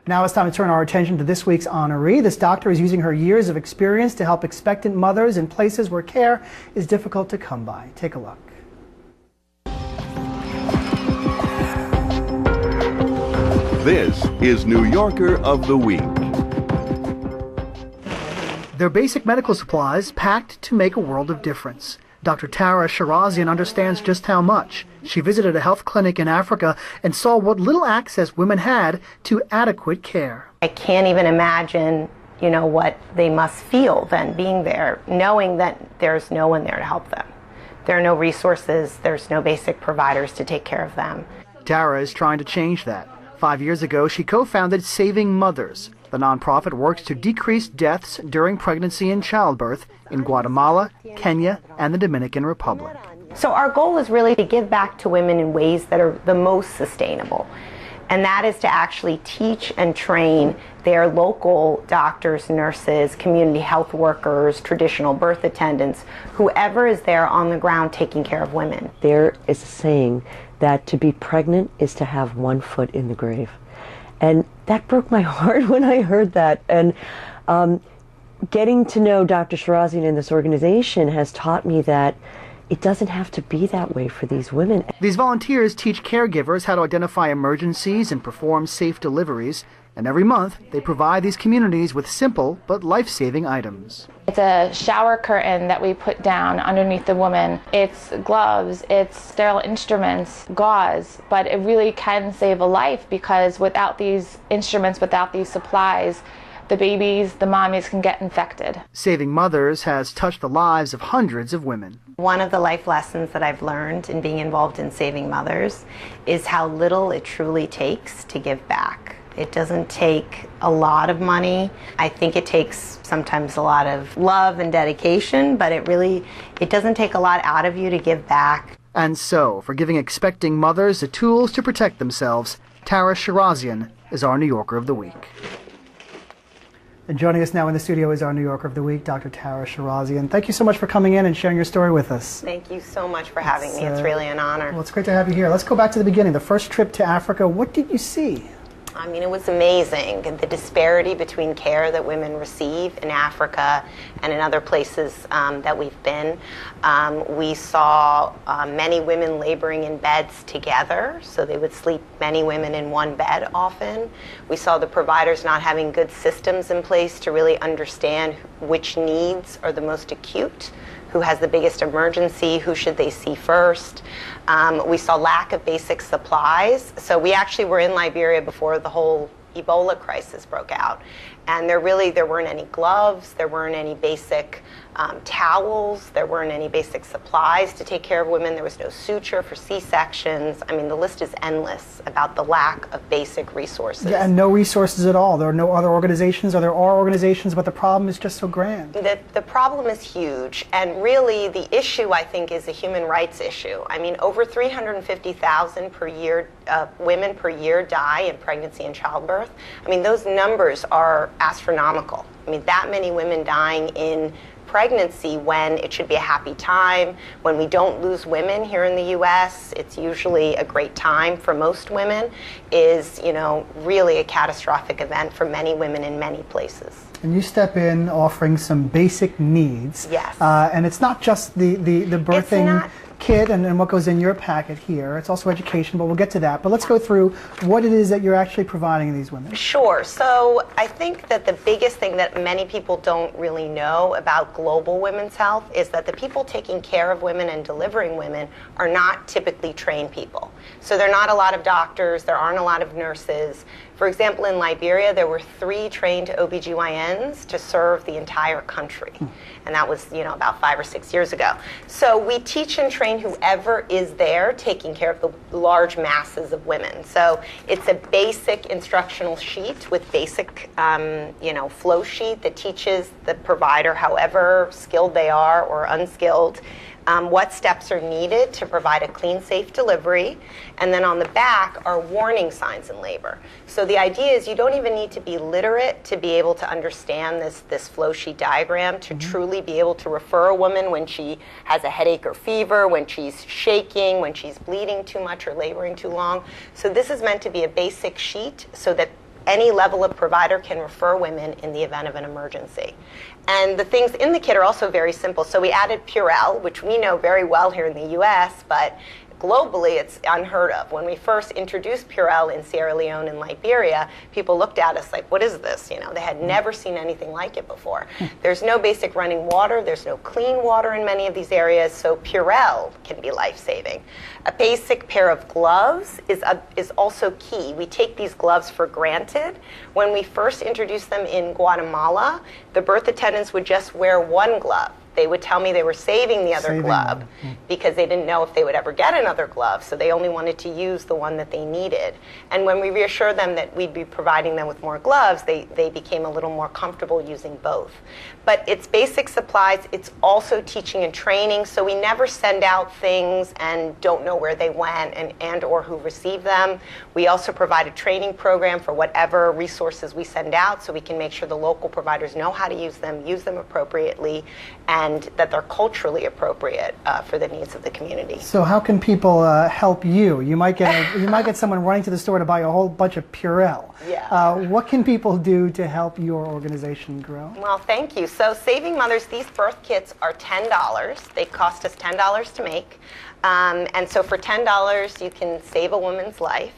Now it's time to turn our attention to this week's honoree. This doctor is using her years of experience to help expectant mothers in places where care is difficult to come by. Take a look. This is New Yorker of the Week. They're basic medical supplies packed to make a world of difference. Dr. Taraneh Shirazian understands just how much. She visited a health clinic in Africa and saw what little access women had to adequate care. I can't even imagine, what they must feel then being there, knowing that there's no one there to help them. There are no resources, there's no basic providers to take care of them. Tara is trying to change that. 5 years ago, she co-founded Saving Mothers. The nonprofit works to decrease deaths during pregnancy and childbirth in Guatemala, Kenya, and the Dominican Republic. So our goal is really to give back to women in ways that are the most sustainable. And that is to actually teach and train their local doctors, nurses, community health workers, traditional birth attendants, whoever is there on the ground taking care of women. There is a saying that to be pregnant is to have one foot in the grave. And that broke my heart when I heard that. And getting to know Dr. Shirazian and this organization has taught me that it doesn't have to be that way for these women. These volunteers teach caregivers how to identify emergencies and perform safe deliveries. And every month, they provide these communities with simple but life-saving items. It's a shower curtain that we put down underneath the woman. It's gloves, it's sterile instruments, gauze, but it really can save a life because without these instruments, without these supplies, the babies, the mommies can get infected. Saving Mothers has touched the lives of hundreds of women. One of the life lessons that I've learned in being involved in Saving Mothers is how little it truly takes to give back. It doesn't take a lot of money. I think it takes sometimes a lot of love and dedication, but it doesn't take a lot out of you to give back. And so, for giving expecting mothers the tools to protect themselves, Taraneh Shirazian is our New Yorker of the Week. And joining us now in the studio is our New Yorker of the Week, Dr. Taraneh Shirazian. Thank you so much for coming in and sharing your story with us. Thank you so much for having me. It's really an honor. Well, it's great to have you here. Let's go back to the beginning. The first trip to Africa, what did you see? I mean, it was amazing, the disparity between care that women receive in Africa and in other places that we've been. We saw many women laboring in beds together, so they would sleep many women in one bed often. We saw the providers not having good systems in place to really understand which needs are the most acute, who has the biggest emergency, who should they see first. We saw lack of basic supplies. So we actually were in Liberia before the whole Ebola crisis broke out. And there weren't any gloves, there weren't any basic towels, there weren't any basic supplies to take care of women, there was no suture for C-sections. I mean, the list is endless about the lack of basic resources. Yeah, and no resources at all. There are no other organizations, or there are organizations, but the problem is just so grand. The problem is huge, and really the issue, I think, is a human rights issue. I mean, over 350,000 per year, women per year die in pregnancy and childbirth. I mean, those numbers are astronomical. I mean, that many women dying in pregnancy when it should be a happy time. When we don't lose women here in the U.S., it's usually a great time for most women, is, really a catastrophic event for many women in many places. And you step in offering some basic needs. Yes. And it's not just the birthing kit and what goes in your packet here. It's also education, but we'll get to that. But let's go through what it is that you're actually providing these women. Sure. So I think that the biggest thing that many people don't really know about global women's health is that the people taking care of women and delivering women are not typically trained people. So there are not a lot of doctors, there aren't a lot of nurses. For example, in Liberia, there were 3 trained OBGYNs to serve the entire country. And that was, about 5 or 6 years ago. So we teach and train whoever is there taking care of the large masses of women. So it's a basic instructional sheet with basic, flow sheet that teaches the provider, however skilled they are or unskilled, what steps are needed to provide a clean, safe delivery. And then on the back are warning signs in labor. So the idea is you don't even need to be literate to be able to understand this flow sheet diagram, to truly be able to refer a woman when she has a headache or fever, when she's shaking, when she's bleeding too much or laboring too long. So this is meant to be a basic sheet so that any level of provider can refer women in the event of an emergency. And the things in the kit are also very simple. So we added Purell, which we know very well here in the US, but globally, it's unheard of. When we first introduced Purell in Sierra Leone and Liberia, people looked at us like, what is this? You know, they had never seen anything like it before. There's no basic running water. There's no clean water in many of these areas, so Purell can be life-saving. A basic pair of gloves is also key. We take these gloves for granted. When we first introduced them in Guatemala, the birth attendants would just wear one glove. They would tell me they were saving the other glove because they didn't know if they would ever get another glove, so they only wanted to use the one that they needed. And when we reassured them that we'd be providing them with more gloves, they became a little more comfortable using both. But it's basic supplies. It's also teaching and training, so we never send out things and don't know where they went and or who received them. We also provide a training program for whatever resources we send out, so we can make sure the local providers know how to use them appropriately, and that they're culturally appropriate for the needs of the community. So how can people help you? You might get someone running to the store to buy a whole bunch of Purell. Yeah. What can people do to help your organization grow? Well, thank you. So Saving Mothers, these birth kits are $10. They cost us $10 to make. And so for $10, you can save a woman's life.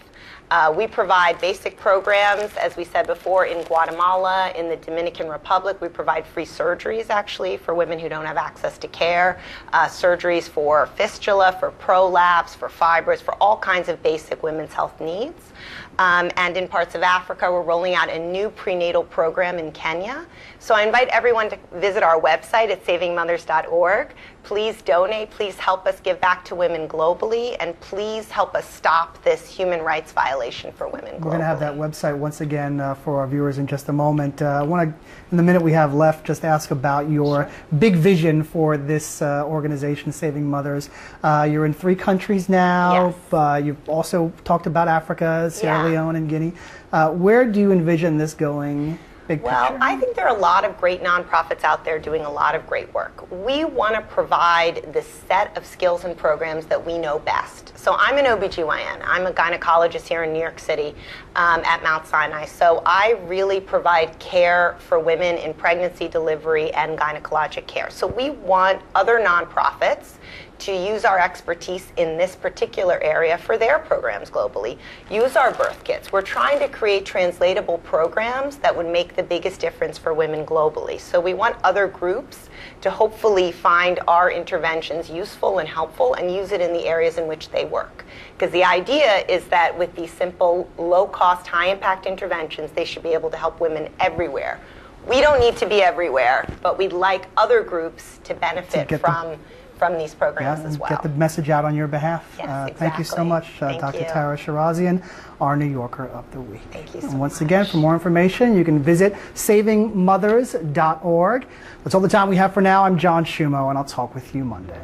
We provide basic programs, as we said before, in Guatemala, in the Dominican Republic. We provide free surgeries, actually, for women who don't have access to care, surgeries for fistula, for prolapse, for fibroids, for all kinds of basic women's health needs. And in parts of Africa, we're rolling out a new prenatal program in Kenya. So I invite everyone to visit our website at savingmothers.org. Please donate. Please help us give back to women globally. And please help us stop this human rights violation for women globally. We're going to have that website once again for our viewers in just a moment. I want to, in the minute we have left, just ask about your big vision for this organization, Saving Mothers. You're in 3 countries now. Yes. You've also talked about Africa, Sierra Leone, and Guinea. Where do you envision this going? Well, I think there are a lot of great nonprofits out there doing a lot of great work. We want to provide the set of skills and programs that we know best. So I'm an OBGYN. I'm a gynecologist here in New York City at Mount Sinai. So I really provide care for women in pregnancy, delivery, and gynecologic care. So we want other nonprofits to use our expertise in this particular area for their programs globally. Use our birth kits. We're trying to create translatable programs that would make the biggest difference for women globally. So we want other groups to hopefully find our interventions useful and helpful and use it in the areas in which they work. Because the idea is that with these simple, low-cost, high-impact interventions, they should be able to help women everywhere. We don't need to be everywhere, but we'd like other groups to benefit from these programs as well. Get the message out on your behalf. Yes, exactly. Thank you so much, Dr. Taraneh Shirazian, our New Yorker of the Week. Thank you so much. And once again, for more information, you can visit savingmothers.org. That's all the time we have for now. I'm John Shumo, and I'll talk with you Monday.